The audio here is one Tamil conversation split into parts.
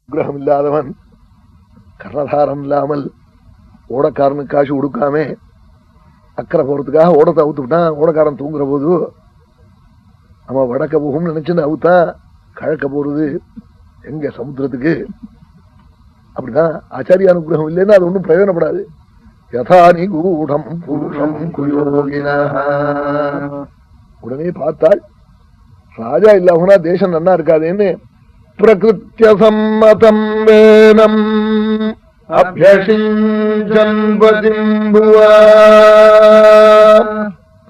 கிரகம் இல்லாதவன் கர்ணதாரம் இல்லாமல் ஓடக்காரனுக்கு காசு கொடுக்காம அக்கறை போறதுக்காக ஓடத்தை அவுத்துக்கிட்டான். ஓடக்காரன் தூங்குற போது அவன் வடக்க போகும்னு நினைச்சுன்னு அவுத்தான். கழக்க போறது எங்க சமுத்திரத்துக்கு. அப்படிதான் ஆச்சாரிய அனுகிரகம் இல்லைன்னா அது ஒன்றும் பிரயோஜனப்படாது. யதானி கூடம் புருஷம் குயோகினா. உடனே பார்த்தாள் ராஜா இல்லாமனா தேசம் நன்னா இருக்காதேன்னு பிரகிருத்திய சம்மதம் வேனம்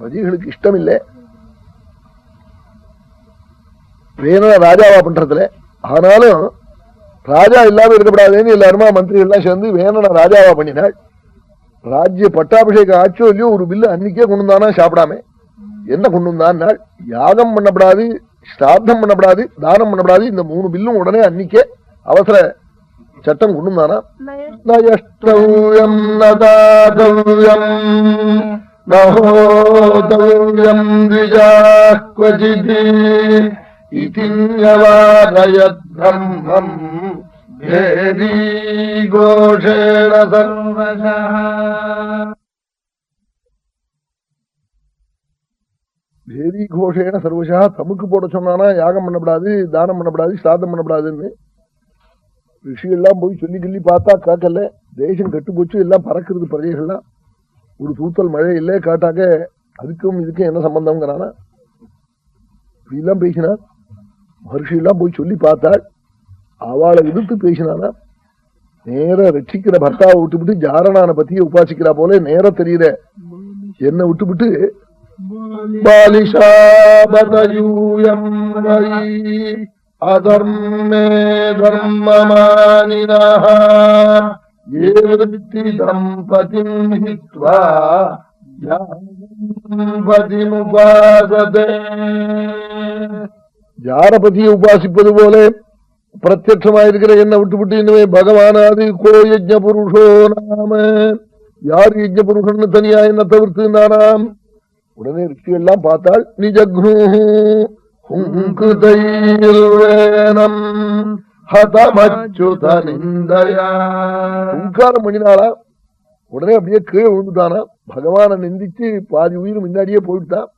பிரஜைகளுக்கு இஷ்டம் இல்லை வேண ராஜாவா பண்றதுல. ஆனாலும் ராஜா இல்லாம இருக்கக்கூடாதுன்னு எல்லாருமா மந்திரிகள் எல்லாம் சேர்ந்து வேணன ராஜாவா பண்ணினாள். ராஜ்ய பட்டாபிஷேகம் ஆச்சோ இல்லையோ ஒரு பில்லு அன்னைக்கே கொண்டு வந்தானா சாப்பிடாம. என்ன கொண்டு வந்தான்? யாகம் பண்ணப்படாது, ஸ்ராத்தம் பண்ணப்படாது, தானம் பண்ணப்படாது. இந்த 3 பில்லும் உடனே அன்னைக்கே அவசர சட்டம் கொண்டு வந்தானா. நயஷ்டவ்யம் நதாதவ்யம் நஹோதவ்யம் த்விஜாக்வஜிதி இதின்யவாதயத் பிரம்மம் பேதி கோஷேண சர்வசஹ. பேதி கோஷேன சர்வசா தமுக்கு போட சொன்னானா யாகம் பண்ணப்படாது, தானம் பண்ணப்படாது, ஸ்ராதம் பண்ணப்படாதுன்னு. ரிஷிகள்லாம் போய் சொல்லி சொல்லி பார்த்தா காக்கல. தேசம் கட்டு போச்சு, எல்லாம் பறக்குறது பிரஜைகள்லாம். ஒரு தூத்தல் மழை இல்லை. காட்டாக்க அதுக்கும் இதுக்கும் என்ன சம்பந்தம்ங்கிறானா. இப்படிலாம் பேசினார். மகர்ஷியெல்லாம் போய் சொல்லி பார்த்தாள். அவளை எதிர்த்து பேசினானா. நேர ரட்சிக்கிற பர்த்தாவை விட்டுவிட்டு ஜாரணான பத்திய உபாசிக்கிறா போல நேர தெரியுற என்ன விட்டுவிட்டு பாலிஷாபதயூயம் வை அதர்மே தர்மமானினஹ ஏவதி தம்பதிம் ஹித்வா பதிமுபாசதே. ஜாரபதியை உபாசிப்பது போல பிரத்யட்சமாயிருக்கிற என்ன விட்டுவிட்டு இனிமே பகவானாது கோ யஜ்ஞ புருஷோ நாம யார் யஜ்ஞ புருஷன்னு தனியா என்ன தவிர்த்து நானாம். உடனே ரிஷி எல்லாம் பார்த்தாள். நிஜக்னூம் பண்ணினாளா. உடனே அப்படியே கீழே விழுந்துட்டானா. பகவானை நிந்திச்சு பாதி உயிர் முன்னாடியே போயிட்டான்.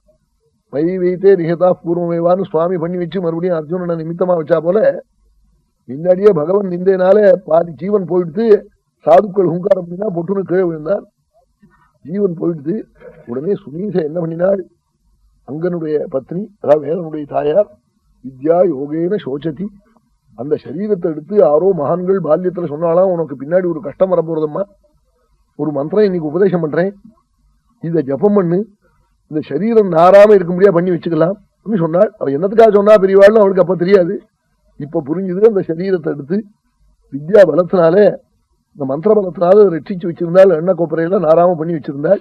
மை வைத்தே நிகதா பூர்வமேவான்னு சுவாமி பண்ணி வச்சு மறுபடியும் அர்ஜுனனை நிமித்தமா வச்சா போல முன்னாடியே பகவான் நிந்தேனால பாதி ஜீவன் போயிடுத்து. சாதுக்கள் ஹுங்காரம் பண்ணினா பொட்டுன்னு கீழே விழுந்தான். ஜீவன் போயிடுது. உடனே சுனீச என்ன பண்ணினாள்? அங்கனுடைய பத்னி, அதாவது வேலனுடைய தாயார், வித்யா யோகேன சோச்சதி. அந்த சரீரத்தை எடுத்து யாரோ மகான்கள் பால்யத்துல சொன்னாலாம், உனக்கு பின்னாடி ஒரு கஷ்டம் வரப்போறதம்மா, ஒரு மந்திரம் இன்னைக்கு உபதேசம் பண்றேன், இதை ஜபம் பண்ணு, இந்த சரீரம் நாராம இருக்க முடியா பண்ணி வச்சுக்கலாம் அப்படின்னு சொன்னாள். அவ என்னத்துக்காக சொன்னா பெரியவாள்னு அவளுக்கு அப்ப தெரியாது. இப்ப புரிஞ்சுது. அந்த சரீரத்தை எடுத்து வித்யா பலத்தினாலே, இந்த மந்திர பலத்தினால ரட்சிச்சு வச்சிருந்தாள். எண்ணெய் கொப்பரையெல்லாம் நாராம பண்ணி வச்சிருந்தாள்.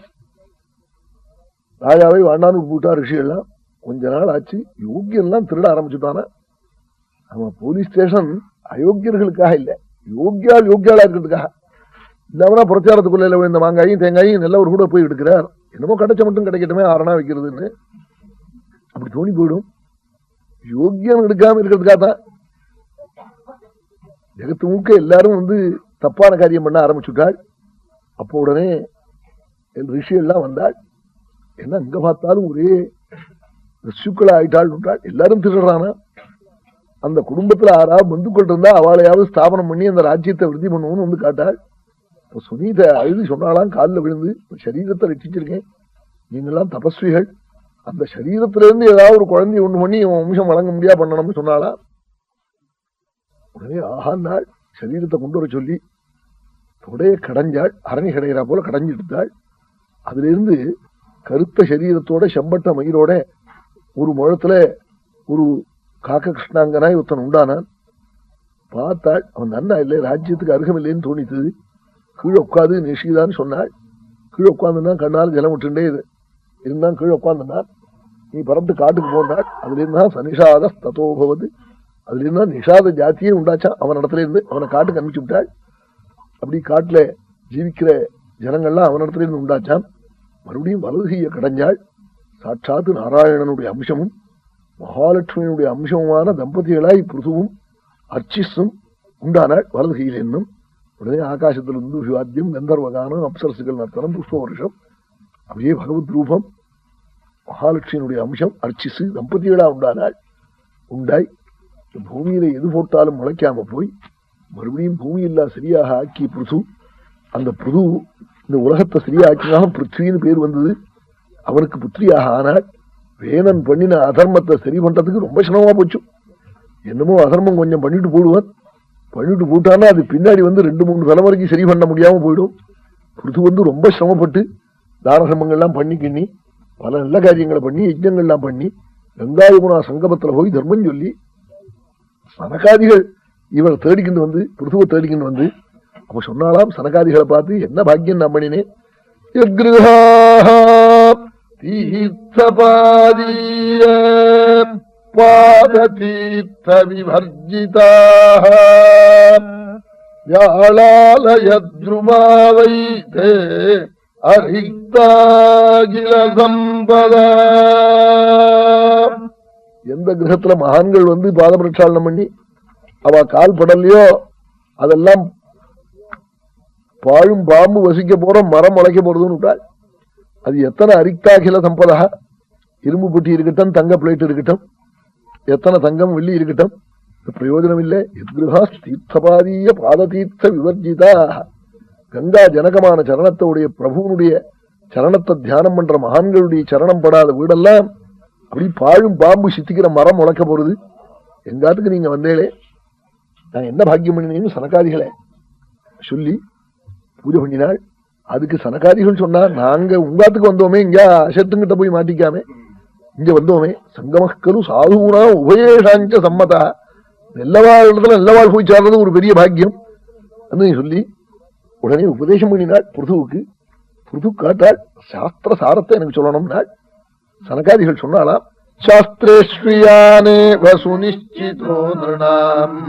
ராஜாவை வாண்டான்னு போட்டா ரிஷிகள்லாம். கொஞ்ச நாள் ஆச்சு, யோகியெல்லாம் திருட ஆரம்பிச்சுட்டானா. அவன் போலீஸ் ஸ்டேஷன் அயோக்கியர்களுக்காக இல்லை, யோக்கியாளா இருக்கிறதுக்காக. இல்லாமனா பிரச்சாரத்துக்குள்ள இந்த மாங்காயும் தேங்காயும் நல்லவர் கூட போய் எடுக்கிறார். என்னமோ கிடைச்ச மட்டும் கிடைக்கட்டுமே, ஆரணா வைக்கிறதுன்னு அப்படி தோணி போயிடும். யோக்கியம் எடுக்காம இருக்கிறதுக்காக தான் ஜெகத்து மூக்க எல்லாரும் தப்பான காரியம் பண்ண ஆரம்பிச்சுட்டாள். அப்போ உடனே ரிஷி எல்லாம் வந்தாள். என்ன அங்க பார்த்தாலும் ஒரே ரிஷுக்களா ஆயிட்டாள். எல்லாரும் திருடுறானா. அந்த குடும்பத்துல ஆறாவது பந்துக்கள் இருந்தா அவளையாவது ஸ்தாபனம் பண்ணி அந்த ராஜ்யத்தை விருத்தி பண்ணுவோம்னு காட்டாள். இப்போ சுனீத அழுது சொன்னாலாம், காலில் விழுந்து, சரீரத்தை ரட்சிச்சிருக்கேன், நீங்கெல்லாம் தபஸ்விகள், அந்த சரீரத்திலிருந்து ஏதாவது ஒரு குழந்தைய ஒண்ணு பண்ணி இவன் வம்சம் வழங்க முடியா பண்ணணும்னு சொன்னாளா. உடனே ஆகாந்தாள். சரீரத்தை கொண்டு வர சொல்லி தொடைய கடைஞ்சாள். அரணி கடைகிறா போல கடைஞ்சு எடுத்தாள். அதுல இருந்து கருத்த சரீரத்தோட செம்பட்ட மயிரோட ஒரு முழத்துல ஒரு காக்க கிருஷ்ணாங்கனாய் ஒருத்தன் உண்டானான். பார்த்தாள். அவன் நன்னா இல்லை, ராஜ்யத்துக்கு அருகம் இல்லைன்னு தோணித்தது. கீழே உட்காந்து நிஷிதான்னு சொன்னாள். கீழே உட்காந்துன்னா கண்ணால் ஜலம் விட்டுண்டே இருந்தான். கீழே உட்காந்துனான். நீ பறந்து காட்டுக்கு போனாள். அதுல இருந்தா சனிஷாத தத்தோபவது, அதுல இருந்தா நிஷாத ஜாத்தியே உண்டாச்சான். அவன் இடத்துல இருந்து அவனை காட்டுக்கு அனுப்பிச்சு விட்டாள். அப்படி காட்டுல ஜீவிக்கிற ஜனங்கள்லாம் அவன் இடத்துல இருந்து உண்டாச்சான். மறுபடியும் வலதுகையை கடைஞ்சாள். சாட்சாத்து நாராயணனுடைய அம்சமும் மகாலட்சுமியினுடைய அம்சமுமான தம்பதிகளாய் பிருதுவும் அர்ச்சிஸும் உண்டானாள் வலது கையில் என்னும். உடனே ஆகாசத்திலிருந்து விவாத்தியம், கந்தர்வகானம், அப்சரசுகள் நர்த்தனம், புஷ்ப வருஷம், அப்படியே பகவத் ரூபம், மகாலட்சுமியினுடைய அம்சம் அர்ச்சிசு தம்பதிகளா உண்டானாள். உண்டாய் பூமியில எது போட்டாலும் முளைக்காம போய் மறுபடியும் பூமியில்லா சரியாக ஆக்கி பிருது, அந்த பிருது இந்த உலகத்தை சரியாக்கினாலும் பிருத்வின்னு பேர் வந்தது. அவனுக்கு புத்திரியாக ஆனாள். வேணன் பண்ணின அதர்மத்தை சரி பண்றதுக்கு ரொம்ப சிரமமா போச்சு. என்னமோ அதர்மம் கொஞ்சம் பண்ணிட்டு போடுவான், பண்ணிட்டு போட்டானா அது பின்னாடி 2-3 தலைமுறைக்கு சரி பண்ண முடியாம போயிடும். பிருது ரொம்ப சிரமப்பட்டு தானசமங்கள்லாம் பண்ணி கிண்ணி பல நல்ல காரியங்களை பண்ணி யஜ்ஞங்கள்லாம் பண்ணி கங்காயமுனா சங்கமத்துல போய் தர்மம் சொல்லி சனகாதிகள் இவரை தேடிக்கிட்டு பிருதுவை தேடிக்கிட்டு அப்ப சொன்னாலாம் சனகாதிகளை பார்த்து, என்ன பாக்கியம் நான் பண்ணினேன். தீர்த்தபாதீய பாததீர்த்த விவர்ஜிதாः வியாளாலயத்ருமாவைதே அரிக்தாகில சம்பதா. எந்த கிரகத்துல மகான்கள் பாத பிரட்சாளனம் பண்ணி அவ கால் படலையோ அதெல்லாம் பாழும் பாம்பு வசிக்க போற மரம் முளைக்க போறதுன்னு விட்டாள். அது எத்தனை அரிக்தாகில சம்பதா, இரும்பு பெட்டி இருக்கட்டும், தங்க பிளேட் இருக்கட்டும், எத்தனை தங்கம் வெள்ளி இருக்கட்டும், பிரயோஜனம் இல்லை. எத்ருஹா தீர்த்தபாதீய பாததீர்த்த விவர்ஜிதா. கங்கா ஜனகமான சரணத்தோடைய பிரபுவனுடைய சரணத்தை தியானம் பண்ற மகான்களுடைய சரணம் படாத வீடெல்லாம் அப்படி பாழும் பாம்பு சித்திக்கிற மரம் முளைக்க போறது. எங்காத்துக்கு நீங்க வந்தேளே, நான் என்ன பாக்கியம் பண்ணினேன்னு சனகாதிகளை சொல்லி பூஜை பண்ணினாள். அதுக்கு சனகாதிகள் சொன்னா, நாங்க உங்காத்துக்கு வந்தோமே, இங்க அசத்துங்கிட்ட போய் மாட்டிக்காம இங்க வந்தோமே, சங்கமக்கலு சாதுனா உபயேஷாஞ்ச சம்மதா, நல்லவாழ் இடத்துல நல்லவாழ் போய் சேர்றது ஒரு பெரிய பாக்கியம் சொல்லி உடனே உபதேசம் பண்ணினாள் பிருதுவுக்கு. பிருது காட்டாள், சாஸ்திர சாரத்தை எனக்கு சொல்லணும்னாள். சனகாதிகள் சொன்னாலாம், சாஸ்திரேஸ்வியானே வசுனிஷ்சிதோ நிருணாம்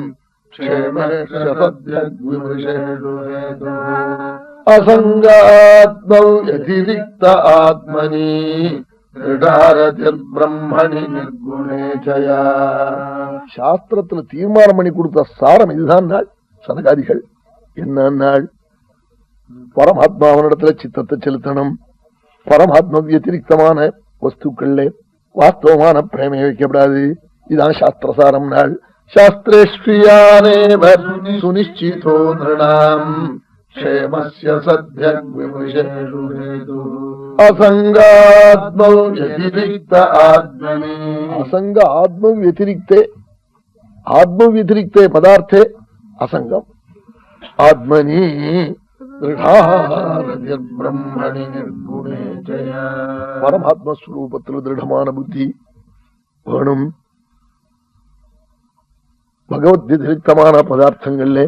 அசங்காத்மௌ யதிரிக்த ஆத்மனி பிரம்மணி நிர்குணேச்சயா. சாஸ்திரத்துல தீர்மானம் பண்ணி கொடுத்த சாரம் இதுதான் நாள். சனகாதிகள் என்ன நாள், பரமாத்மாவனிடத்துல சித்தத்தை செலுத்தணும், பரமாத்ம வத்திரிக்தமான வஸ்துக்கள்ல வாஸ்தவமான பிரேமையை வைக்கப்படாது. இதான் சாஸ்திரசாரம் நாள். சாஸ்திரேஸ்வியானேவ சுனிஷ்சிதோ நிருணாம் க்ஷேமஸ்ய சத்யக் விமுஷேஷு ஹேது அசங்காத்மௌ யதிரிக்த ஆத்மனி. அசங்க ஆத்ம வத்திரிக்தே, ஆத்ம வத்திரிக்தே பதார்த்தே அசங்கம். ஆத்மனி பிரம்மணி நிர்குணேச்சய. பரமாத்மஸ்வரூபத்தில் திருடமான புத்தி வேணும். பகவத் வத்திரிக்தமான பதார்த்தங்கள்ல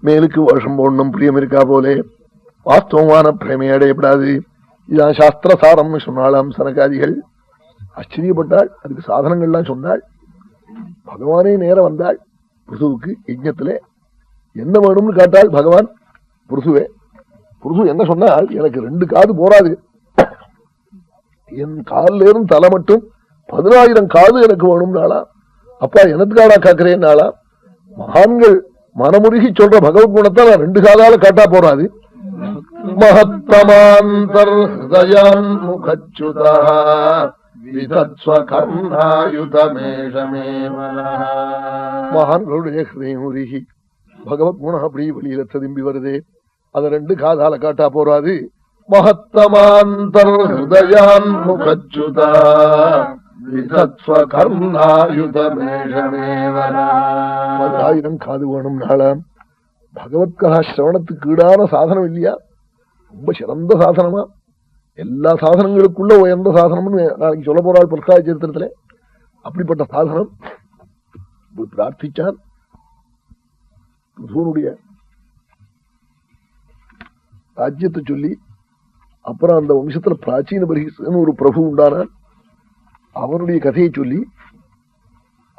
மேலுக்கு வருஷம் போடணும், பிரியம் இருக்கா போலே வாஸ்தவமான பிரேமை அடையப்படாது. இதான் சாஸ்திரசாரம்னு சொன்னாலாம் சனகாதிகள். ஆச்சரியப்பட்டாள். அதுக்கு சாதனங்கள்லாம் சொன்னாள். பகவானே நேரம் வந்தாள் பிருதுவுக்கு. யஜ்ஞத்துல என்ன வேணும்னு காட்டாள் பகவான் பிருதுவே. பிருது என்ன சொன்னால், எனக்கு 2 காது போராது, என் காலில இருந்து தலை மட்டும் 10,000 காது எனக்கு வேணும்னாளா. அப்பா எனத்துக்காடா காக்குறேன்னாளா. மகான்கள் மனமுருகி சொல்ற பகவத் குணத்தை நான் 2 காதால காட்டா போறாது. மகத்தமாந்தர் ஹிருதயான் முகச்சுதா மகான்களுடைய ஹிருதயம் உருகி பகவத் குணம் அப்படி வெளியில திரும்பி வருதே, அதை 2 காதால காட்டா போறாது. மகத்தமாந்தர் ஹிருதயான் முகச்சுதா 10,000 காது வேணும் நாளாம். பகவத் கலா சிரவணத்துக்கு ஈடான சாதனம் இல்லையா, ரொம்ப சிறந்த சாதனமா. எல்லா சாதனங்களுக்குள்ள உயர்ந்த சாதனம்னு நாளைக்கு சொல்ல போறாள் பிரகாஷ சரித்திரத்துல. அப்படிப்பட்ட சாதனம் பிரார்த்திச்சான். பிருதுவனுடைய ராஜ்யத்தை சொல்லி அப்புறம் அந்த வம்சத்துல பிராச்சீன பரிசு ஒரு பிரபு உண்டானான். அவனுடைய கதையை சொல்லி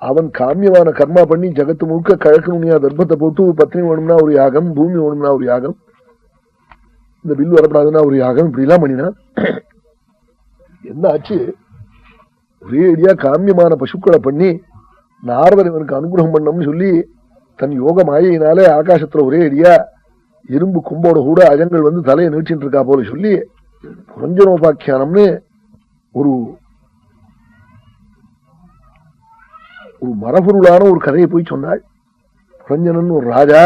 அவன் காமியமான கர்மா பண்ணி ஜகத்து முழுக்க கிழக்கு நுனியா தர்ப்பத்தை போட்டு பத்னி வேணும்னா ஒரு யாகம், பூமி வேணும்னா ஒரு யாகம், இந்த பில் வரப்படாதுன்னா ஒரு யாகம், இப்படி எல்லாம் பண்ணினான். என்ன ஆச்சு, ஒரே அடியா காமியமான பசுக்களை பண்ணி நாரதர் இவனுக்கு அனுகிரகம் பண்ணணும்னு சொல்லி தன் யோக மாயினாலே ஆகாசத்துல ஒரே அடியா இரும்பு கும்போட கூட அஜங்கள் வந்து தலையை நீட்டின்னு இருக்கா போல சொல்லி புரஞ்சனோபாக்கியானம்னு ஒரு ஒரு மரபொருளான ஒரு கதையை போய் சொன்னாள். புரஞ்சனன் ஒரு ராஜா,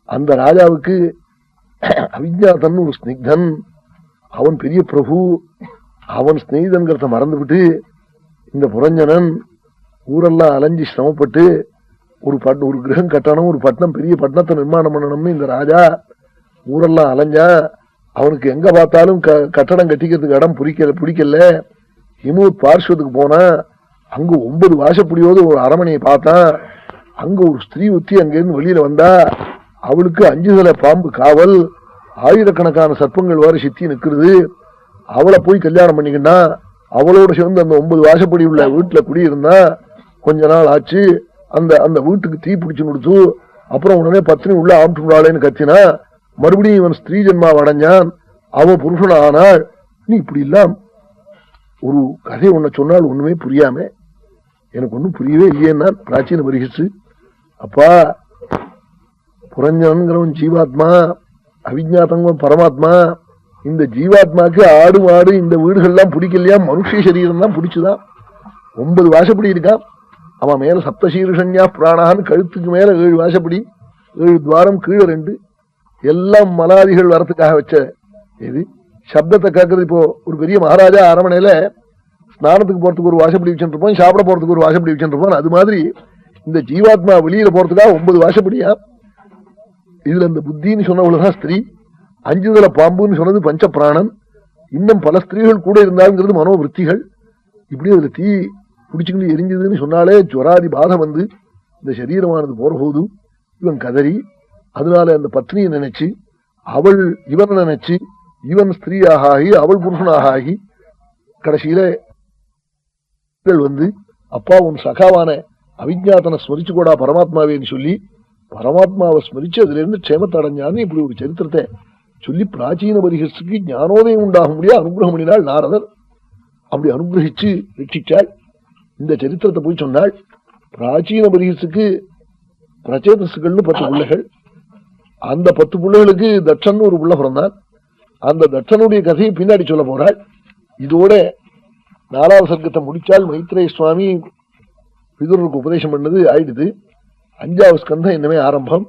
அந்த ராஜாவுக்கு அவிஜாதன் ஒரு ஸ்னிக்தன், அவன் பெரிய பிரபு, அவன் ஸ்நேகிதன்கிறத மறந்துவிட்டு இந்த புரஞ்சனன் ஊரெல்லாம் அலைஞ்சி சிரமப்பட்டு ஒரு கிரகம் கட்டணும், ஒரு பட்டணம், பெரிய பட்டணத்தை நிர்மாணம் பண்ணணும்னு இந்த ராஜா ஊரெல்லாம் அலைஞ்சா. அவனுக்கு எங்க பார்த்தாலும் கட்டடம் கட்டிக்கிறதுக்கு இடம் பிடிக்கல. ஹிமூத் பார்ஸ்வத்துக்கு போனா அங்க 9 வாசப்படியோடு ஒரு அரமனையை பார்த்தான். அங்க ஒரு ஸ்திரீ ஒத்தி அங்கிருந்து வெளியில வந்தா. அவளுக்கு 5 தலை பாம்பு காவல், ஆயிரக்கணக்கான சர்ப்பங்கள் வேற சித்தி நிற்கிறது. அவளை போய் கல்யாணம் பண்ணிக்கிட்டா. அவளோட சேர்ந்து அந்த 9 வாசப்படி உள்ள வீட்டுல குடியிருந்தா. கொஞ்ச நாள் ஆச்சு, அந்த வீட்டுக்கு தீ பிடிச்சு கொடுத்து அப்புறம் உடனே பத்னி உள்ள ஆம்டுடாளேன்னு கத்தினா. மறுபடியும் இவன் ஸ்திரீ ஜென்மா அடைஞ்சான், அவன் புருஷன் ஆனாள். நீ இப்படி இல்லாம் ஒரு கதை ஒன்ன சொன்னால் ஒண்ணுமே புரியாம, எனக்கு ஒன்னும் புரியவே இல்லையேன்னா பிராச்சீன பரிகிச்சு. அப்பா, புரஞ்சனங்கிறவன் ஜீவாத்மா, அவிஜாத்தங்கிறவன் பரமாத்மா. இந்த ஜீவாத்மாக்கு ஆடு மாடு இந்த வீடுகள்லாம் பிடிக்கலையா, மனுஷ சரீரம் தான் பிடிச்சுதான். 9 வாசப்படி இருக்கான். அவன் மேல சப்தசீருஷன்யா பிராணான்னு கழுத்துக்கு மேல 7 வாசப்படி, 7 துவாரம், கீழே 2, எல்லாம் மலாதிகள் வரத்துக்காக வச்ச இது. சப்தத்தை கேட்கறது. இப்போ ஒரு பெரிய மகாராஜா அரமனையில ஸ்நானத்துக்கு போறதுக்கு ஒரு வாசப்படி வச்சுருப்போம், சாப்பிட போறதுக்கு ஒரு வாசப்படி வச்சுருப்போம். அது மாதிரி இந்த ஜீவாத்மா வெளியில போறதுக்காக 9 வாசப்படியா. இதுல இந்த புத்தின்னு சொன்னவளதான் ஸ்திரீ, 5 தலை பாம்புன்னு சொன்னது பஞ்ச பிராணன், இன்னும் பல ஸ்திரீகள் கூட இருந்தாங்கிறது மனோவிருத்திகள். இப்படி அதுல தீ பிடிச்சுக்கிட்டு எரிஞ்சதுன்னு சொன்னாலே ஜுவராதி பாதம் வந்து இந்த சரீரமானது போற போது இவன் கதறி, அதனால அந்த பத்னியை நினைச்சு அவள் இவன் நினைச்சு இவன் ஸ்திரீயாக ஆகி அவள் புருஷனாக ஆகி கடைசியில வந்து அப்பா உன் சகாவான அவிஜாத்தனை ஸ்மரிச்சு கூடா பரமாத்மாவேன்னு சொல்லி பரமாத்மாவை ஸ்மரிச்சு அதுல இருந்து க்ஷேமத்தை அடைஞ்சான்னு இப்படி ஒரு சரித்திரத்தை சொல்லி பிராச்சீன பரிகர்ஷுக்கு ஞானோதயம் உண்டாக முடியாது அனுகிரகம் பண்ணினாள் நாரதர். அப்படி அனுகிரகிச்சு ரட்சிச்சாள். இந்த சரித்திரத்தை போய் சொன்னாள். பிராச்சீன பரிகர்ஷுக்கு பிரச்சேதசுகள்னு 10 பிள்ளைகள். அந்த 10 பிள்ளைகளுக்கு தட்சன் ஒரு பிள்ளை பிறந்தான். அந்த தட்சனுடைய கதையை பின்னாடி சொல்ல போறாள். இதோட 4வது சர்க்கத்தை முடிச்சால் மைத்ரேய சுவாமி விதுரருக்கு உபதேசம் பண்ணது ஆயிடுது. 5வது ஸ்கந்தம் இன்னமே ஆரம்பம்.